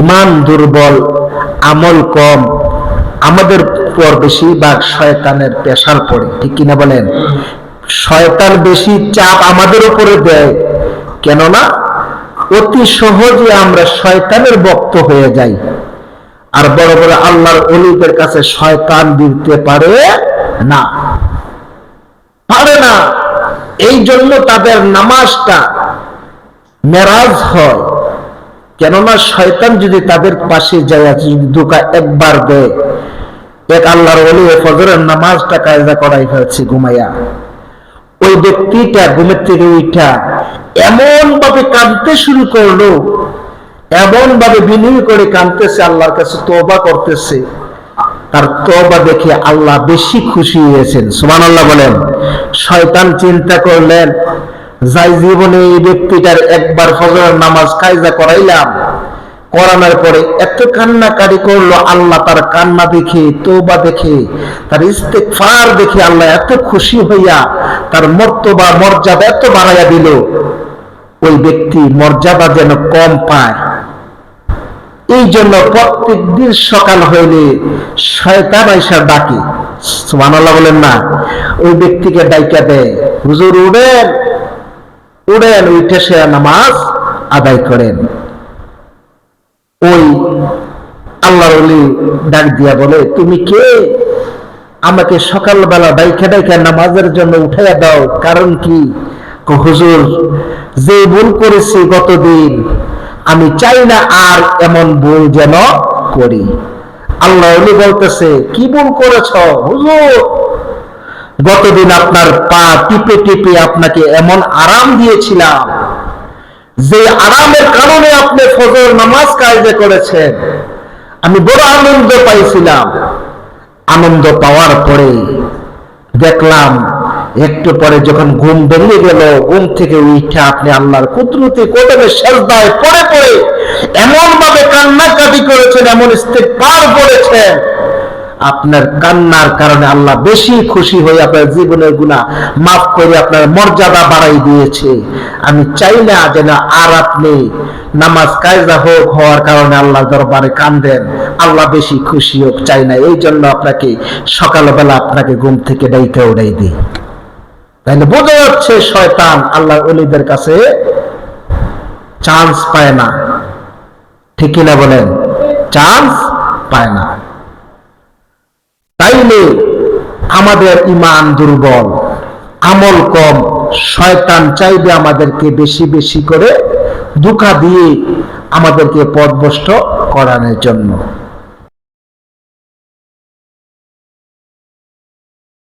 ইমান দুর্বল, আমল কম, আমাদের পর বেশিরভাগ শয়তানের প্রেসার পড়ে, ঠিক কিনা বলেন? শয়তান বেশি চাপ আমাদের উপরে দেয়, কেননা অতি সহজে আমরা শয়তানের বক্ত হয়ে যাই। আর বড় বড় আল্লাহর ওলিদের কাছে শয়তান দিতে পারে না, পারে না। এই জন্য তাদের নামাজটা মেরাজ হয়, কেননা শয়তান যদি তাদের পাশে যায়, যদি ধোঁকা একবার দেয়, এক আল্লাহর ওলি ফজরের নামাজটা কায়দা করাই ফেলছে ঘুমাইয়া, ওই ব্যক্তিটা ঘুমের থেকে উঠা এমন ভাবে কাঁদতে শুরু করলো, এমন ভাবে বিনয় করে কাঁদতেছে, আল্লাহর কাছে তওবা করতেছে। তার তওবা দেখে আল্লাহ বেশি খুশি হয়েছেন, সুবহানাল্লাহ বলেন। শয়তান চিন্তা করলেন, যাই জীবনে এই ব্যক্তিটার একবার ফজরের নামাজ কায়দা করাইলাম, করানোর পরে এত কান্নাকারি করলো, আল্লাহ তার কান্না দেখে, তওবা দেখে, তার ইস্তেগফার দেখে আল্লাহ এত খুশি হইয়া তার মর্তবা মর্যাদা এত বাড়াইয়া দিল, ওই ব্যক্তি মর্যাদা যেন কম পায়। এই জন্য প্রত্যেক দিন সকাল হইলে শয়তান আইসা ডাকে, সুবহানাল্লাহ বলেন না, ওই ব্যক্তিকে ডাইকা দেয়, হুজুর উঠেন, উঠেন, উঠে সে নামাজ আদায় করেন। ওই আল্লাহর ওলি ডাক দিয়া বলে, তুমি কে? আমাকে সকালবেলা ডাইকা ডাইকা নামাজের জন্য উঠাইয়া দাও, কারণ কি? হুজুর, যে ভুল করেছি গতদিন, আমি চাই না আর এমন ভুল যেন করি। আল্লাহ ওলি বলতেছে, কি ভুল করেছ হুজুর? গতদিন আপনার পা টিপে টিপে আপনাকে এমন আরাম দিয়েছিলাম, যে আরামের কারণে আপনি ফজর নামাজ কায়দা করেছেন, আমি বড় আনন্দ পাইছিলাম। আনন্দ পাওয়ার পরে দেখলাম, একটু পরে যখন ঘুম ভেঙে গেল, ঘুম থেকে উঠে আপনি আল্লাহর কুদরতি কদমে সেজদায় পড়ে পড়ে এমন ভাবে কান্নাকাটি করেছেন, এমন ইস্তেগফার করেছেন, আপনার কান্নার কারণে আল্লাহ বেশি খুশি হয়ে আপনার জীবনের গুনাহ মাফ করে আপনার মর্যাদা বাড়াই দিয়েছে। আমি চাই না যেন আর আপনি নামাজ কায়দা হওয়ার কারণে আল্লাহর দরবারে কান্দেন, আল্লাহ বেশি খুশি হোক, চাই না। এই জন্য আপনাকে সকালবেলা আপনাকে ঘুম থেকে ডাইকা উঠাই দিই। তাইলে বোঝা যাচ্ছে শয়তান আল্লাহর ওলিদের কাছে চান্স পায় না, ঠিক কিনা বলেন? চান্স পায় না। তাইলে আমাদের ইমান দুর্বল, আমল কম, শয়তান চাইবে আমাদেরকে বেশি বেশি করে ধোঁকা দিয়ে আমাদেরকে পথভ্রষ্ট করানোর জন্য।